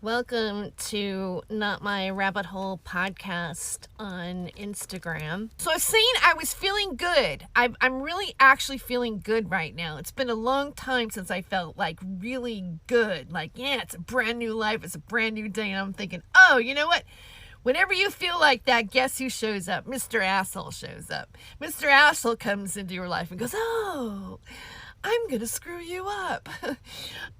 Welcome to Not My Rabbit Hole podcast on Instagram. So I was saying I was feeling good. I'm really actually feeling good right now. It's been a long time since I felt like really good. Like, yeah, it's a brand new life. It's a brand new day. And I'm thinking, oh, you know what? Whenever you feel like that, guess who shows up? Mr. Asshole shows up. Mr. Asshole comes into your life and goes, oh, I'm gonna screw you up.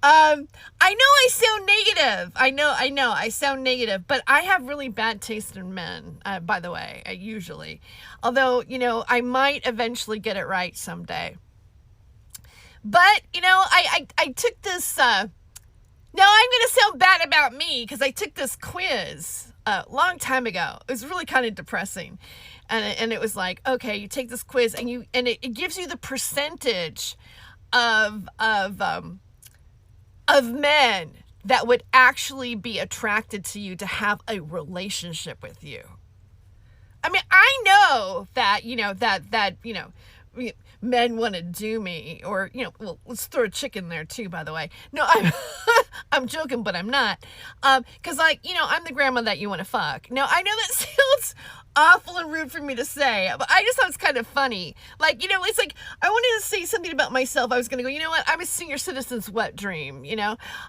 I know I sound negative. I know I sound negative, but I have really bad taste in men, by the way, usually. Although, I might eventually get it right someday. But, I took this, no, I'm gonna sound bad about me, because I took this quiz a long time ago. It was really kind of depressing. And it was like, okay, you take this quiz, and it gives you the percentage of men that would actually be attracted to you to have a relationship with you. I mean, I know that, men want to do me, or, well, let's throw a chick in there too, by the way. No, I'm joking, but I'm not. Cause I'm the grandma that you want to fuck. Now, I know that sounds awful and rude for me to say, but I just thought it's kind of funny. Like, it's like, I wanted to say something about myself. I was going to go, you know what? I'm a senior citizen's wet dream,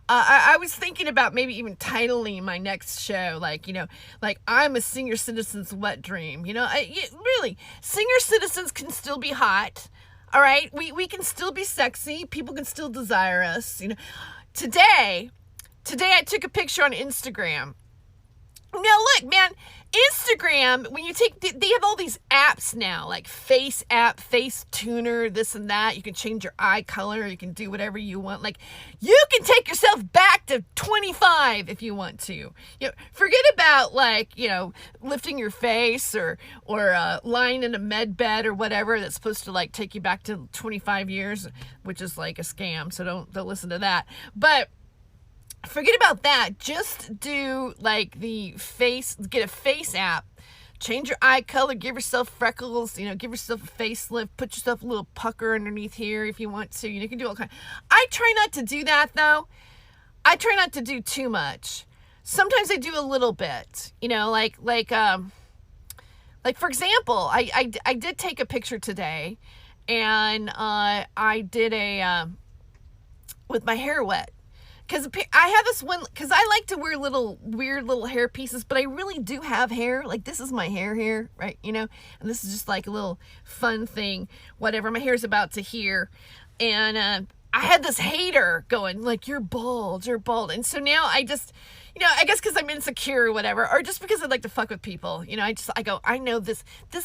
I was thinking about maybe even titling my next show, like I'm a senior citizen's wet dream, really, senior citizens can still be hot. All right. We can still be sexy. People can still desire us. Today I took a picture on Instagram. Now look, man, Instagram, when you they have all these apps now, like Face app, Face Tuner, this and that. You can change your eye color. You can do whatever you want. Like, you can take yourself back to 25 if you want to. Forget about lifting your face or lying in a med bed or whatever that's supposed to take you back to 25 years, which is like a scam. So don't listen to that. But forget about that. Just do get a face app, change your eye color, give yourself freckles, give yourself a facelift, put yourself a little pucker underneath here if you want to. You can do all kinds. I try not to do that though. I try not to do too much. Sometimes I do a little bit, for example, I did take a picture today, and I did with my hair wet. Because I have this one, because I like to wear weird little hair pieces, but I really do have hair. Like, this is my hair here, right? And this is just like a little fun thing, whatever. My hair's about to here. And I had this hater going, like, you're bald. And so now I just, I guess because I'm insecure or whatever, or just because I like to fuck with people, I go, I know this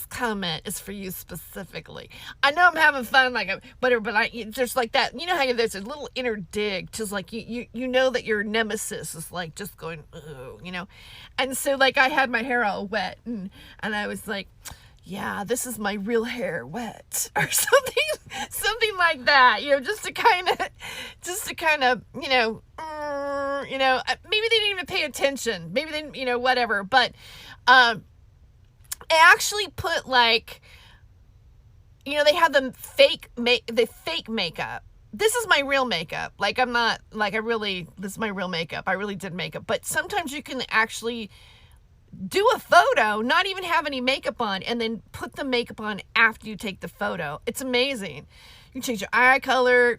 comment is for you specifically. I know I'm having fun, whatever, but there's like that, how there's a little inner dig, just like you know that your nemesis is like just going, ooh, and so I had my hair all wet, and I was like, yeah, this is my real hair wet, or something like that, just to kind of, maybe they didn't even pay attention, maybe they didn't, whatever, but, I actually put they have the fake makeup. This is my real makeup. I'm not, this is my real makeup. I really did makeup, but sometimes you can actually do a photo, not even have any makeup on, and then put the makeup on after you take the photo. It's amazing. You can change your eye color.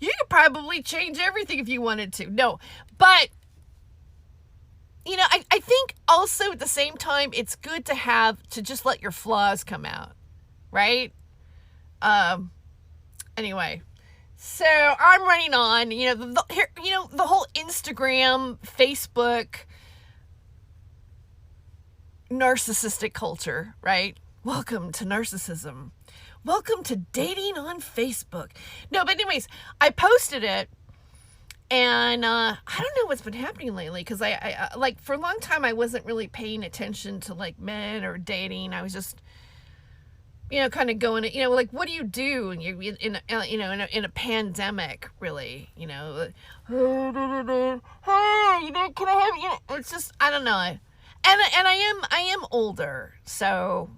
You could probably change everything if you wanted to. No, but I think also at the same time, it's good to just let your flaws come out, right? Anyway, so I'm running on, the whole Instagram, Facebook, narcissistic culture, right? Welcome to narcissism. Welcome to dating on Facebook. No, but anyways, I posted it, and I don't know what's been happening lately, because I for a long time I wasn't really paying attention to men or dating. I was just kind of going, what do you do when you're in a pandemic, really, hey, can I have, it's just, I don't know. And I am older, so,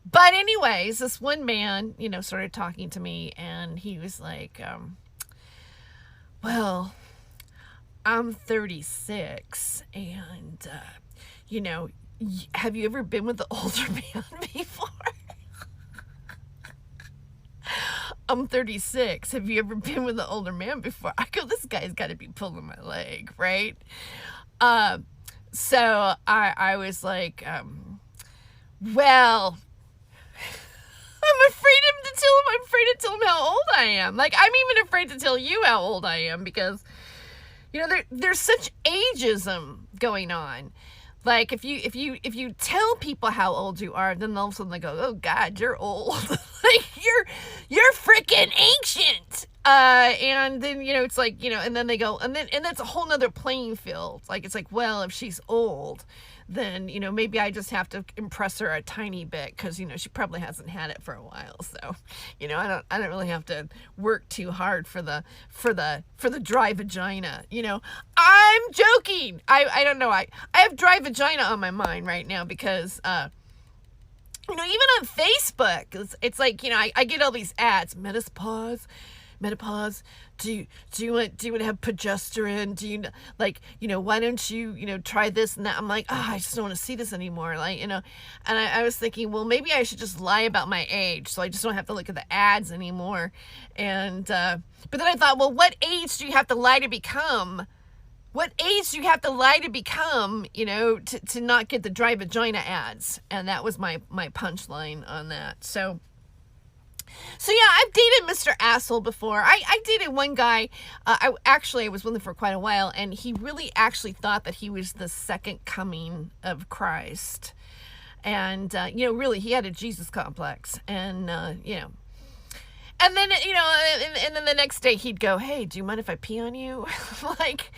but anyways, this one man, started talking to me, and he was like, well, I'm 36, and, you know, have you ever been with the older man before? I'm 36. Have you ever been with an older man before? I go, this guy's got to be pulling my leg, right? So I was like, well, I'm afraid to tell him how old I am. Like, I'm even afraid to tell you how old I am because, there's such ageism going on. Like, if you tell people how old you are, then all of a sudden they go, oh God, you're old. Like, you're freaking ancient. And then, it's like, and then they go, and that's a whole nother playing field. Like, it's like, well, if she's old, then, maybe I just have to impress her a tiny bit because, she probably hasn't had it for a while. So, I don't really have to work too hard for the dry vagina. I'm joking. I don't know. I have dry vagina on my mind right now because, even on Facebook, it's like, I get all these ads, menopause, do you want to have progesterone? Do you, like, why don't you, try this and that? I'm like, I just don't want to see this anymore. Like, and I was thinking, well, maybe I should just lie about my age so I just don't have to look at the ads anymore. And, but then I thought, well, what age do you have to lie to become? What age do you have to lie to become, to not get the dry vagina ads? And that was my punchline on that. So yeah, I've dated Mr. Asshole before. I dated one guy, I was with him for quite a while, and he really actually thought that he was the second coming of Christ. And, really, he had a Jesus complex. And, and then, and then the next day he'd go, hey, do you mind if I pee on you? Like,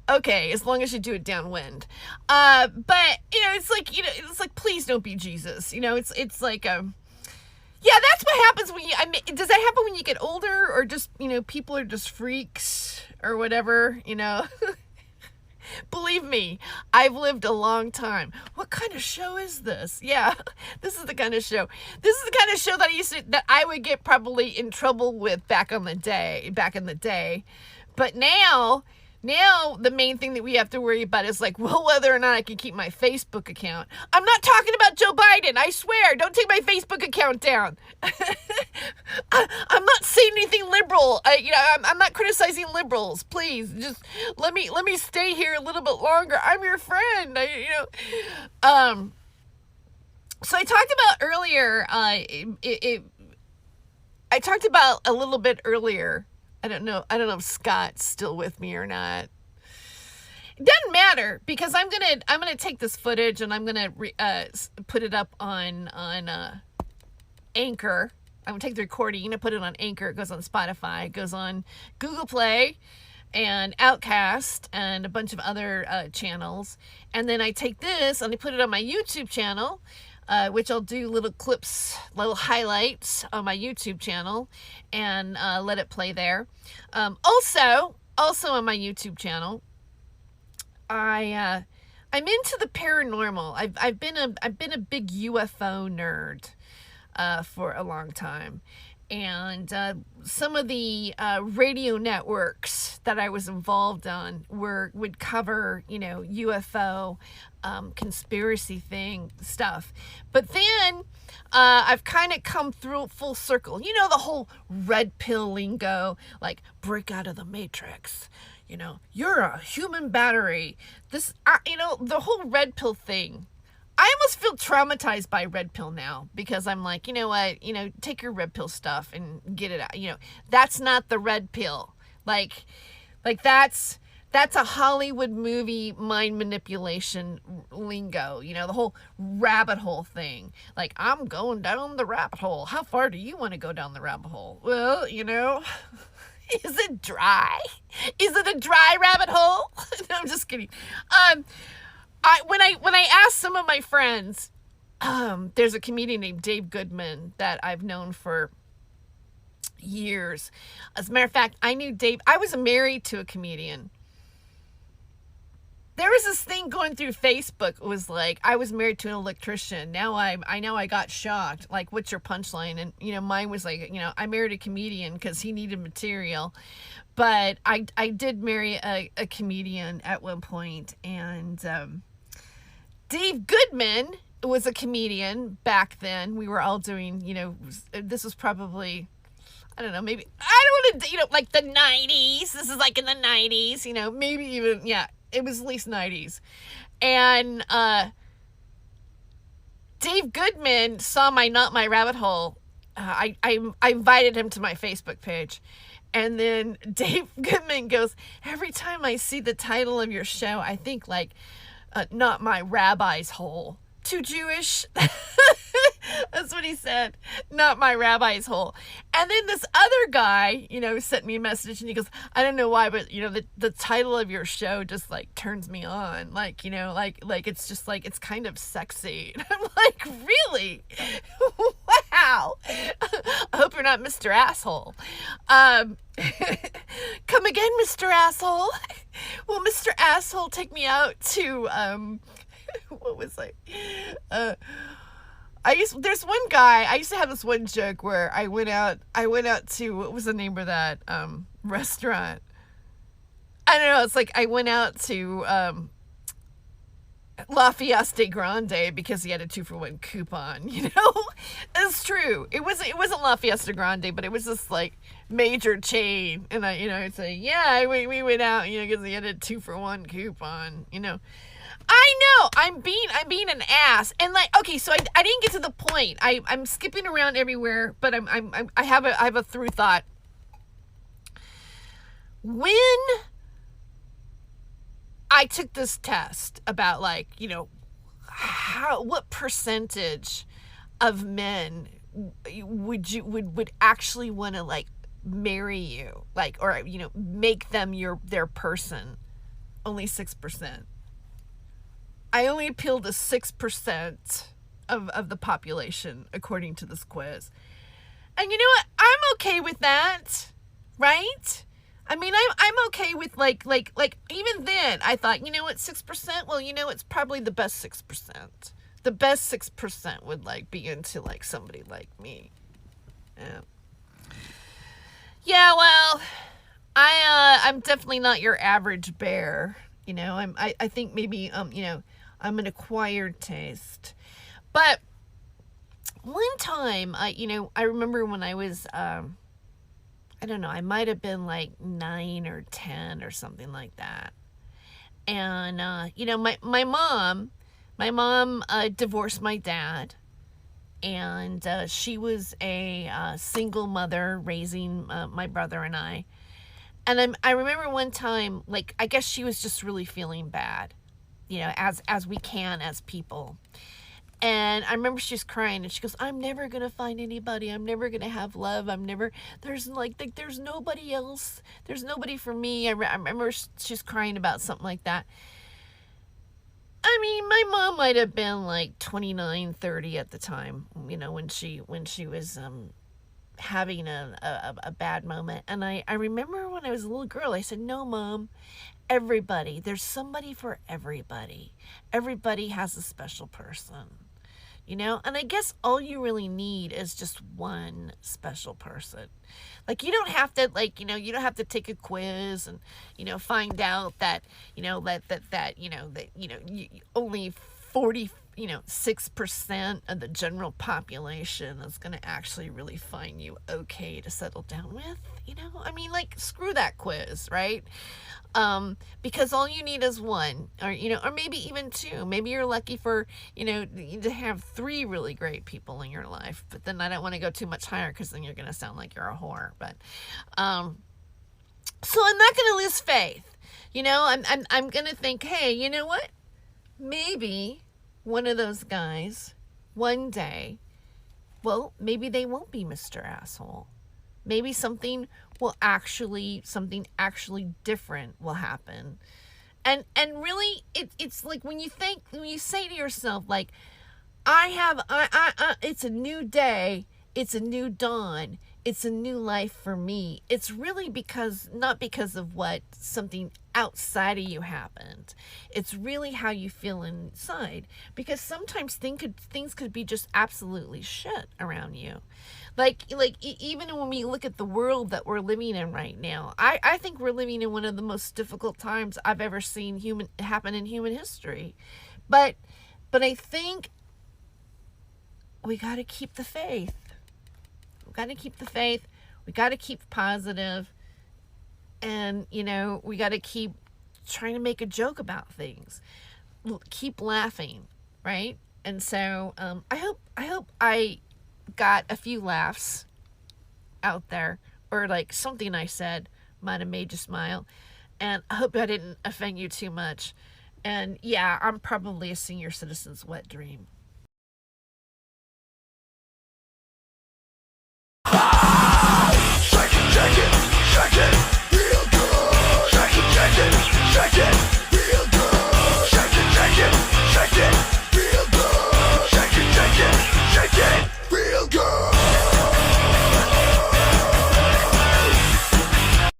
okay, as long as you do it downwind. But, it's like, please don't be Jesus. It's like, yeah, that's what happens when does that happen when you get older, or just, people are just freaks or whatever, Believe me, I've lived a long time. What kind of show is this? Yeah, this is the kind of show. This is the kind of show that I would get probably in trouble with back in the day. But now the main thing that we have to worry about is like, well, whether or not I can keep my Facebook account. I'm not talking about Joe Biden. I swear, don't take my Facebook account down. I'm not saying anything liberal. I'm not criticizing liberals. Please, just let me stay here a little bit longer. I'm your friend. So I talked about earlier. I talked about a little bit earlier. I don't know if Scott's still with me or not. It doesn't matter because I'm gonna take this footage and I'm gonna put it up on Anchor. I'm gonna take the recording and put it on Anchor. It goes on Spotify. It goes on Google Play and Outcast and a bunch of other channels. And then I take this and I put it on my YouTube channel. Which I'll do little clips, little highlights on my YouTube channel and let it play there. Also on my YouTube channel, I'm into the paranormal. I've been a big UFO nerd for a long time. And some of the radio networks that I was involved on would cover, UFO conspiracy stuff. But then I've kind of come through full circle. The whole red pill lingo, like break out of the matrix. You're a human battery. The whole red pill thing. I almost feel traumatized by red pill now because I'm like, you know what, take your red pill stuff and get it out. That's not the red pill. Like that's a Hollywood movie mind manipulation lingo, the whole rabbit hole thing. Like, I'm going down the rabbit hole. How far do you want to go down the rabbit hole? Well, is it dry? Is it a dry rabbit hole? No, I'm just kidding. When I asked some of my friends, there's a comedian named Dave Goodman that I've known for years. As a matter of fact, I knew Dave. I was married to a comedian. there was this thing going through Facebook. It was like, I was married to an electrician. Now I know I got shocked. Like, what's your punchline? And, you know, mine was like, you know, I married a comedian because he needed material. But I did marry a comedian at one point. And Dave Goodman was a comedian back then. We were all doing, you know, this was probably, I don't know, maybe, I don't want to, you know, like the 90s. This is like in the 90s, you know, maybe even, yeah, it was at least 90s. And Dave Goodman saw my Not My Rabbit Hole. I invited him to my Facebook page. And then Dave Goodman goes, every time I see the title of your show, I think like, Not My Rabbi's Hole. Too Jewish? That's what he said. Not my rabbi's hole. And then this other guy, you know, sent me a message and he goes, I don't know why, but, you know, the title of your show just like turns me on. Like, you know, like it's just like, it's kind of sexy. And I'm like, really? Wow. I hope you're not Mr. Asshole. Come again, Mr. Asshole. Will Mr. Asshole take me out to, what was there's one guy, I used to have this one joke where I went out to, what was the name of that restaurant? I don't know, it's like I went out to La Fiesta Grande because he had a 2-for-1 coupon, you know? It's true. It wasn't La Fiesta Grande, but it was this like major chain. And I'd say, yeah, we went out, you know, because he had a 2-for-1 coupon, you know? I know I'm being an ass, and like, okay, so I didn't get to the point. I'm skipping around everywhere, but I have a through thought. When I took this test about like, you know, what percentage of men would actually want to like marry you, like, or, you know, make them their person, only 6%. I only appeal to 6% of the population, according to this quiz. And you know what? I'm okay with that, right? I mean, I'm okay with like even then I thought, you know what, 6%? Well, you know, it's probably the best 6%. The best 6% would like be into like somebody like me. Yeah, well, I'm definitely not your average bear. You know, I think maybe you know, I'm an acquired taste. But one time, I remember when I was, I don't know, I might have been like 9 or 10 or something like that. And, you know, my mom divorced my dad. And she was a single mother raising my brother and I. And I remember one time, like, I guess she was just really feeling bad, you know, as we can as people. And I remember she was crying and she goes, I'm never going to find anybody. I'm never going to have love. There's nobody else. There's nobody for me. I remember she's crying about something like that. I mean, my mom might have been like 29, 30 at the time, you know, when she was, having a bad moment. And I remember when I was a little girl, I said, no, Mom, there's somebody for everybody. Everybody has a special person, you know? And I guess all you really need is just one special person. Like, you don't have to, like, you know, you don't have to take a quiz and, you know, find out that, you know, only 6% of the general population is going to actually really find you okay to settle down with, you know? I mean, like, screw that quiz, right? Because all you need is one, or, you know, or maybe even two. Maybe you're lucky for, you know, to have 3 really great people in your life, but then I don't want to go too much higher because then you're going to sound like you're a whore. But, so I'm not going to lose faith, you know? I'm going to think, hey, you know what? Maybe one of those guys, one day, well, maybe they won't be Mr. Asshole. Maybe something actually different will happen. And really, it's like when you say to yourself, like, it's a new day, it's a new dawn, it's a new life for me. It's really not because of what something outside of you happened. It's really how you feel inside. Because sometimes things could be just absolutely shit around you. Even when we look at the world that we're living in right now, I think we're living in one of the most difficult times I've ever seen happen in human history. But I think we got to keep the faith. We got to keep the faith. We got to keep positive. And, we got to keep trying to make a joke about things. Keep laughing, right? And so I hope I got a few laughs out there, or like something I said might have made you smile. And I hope I didn't offend you too much. And yeah, I'm probably a senior citizen's wet dream. Shake it, real good. Shake it,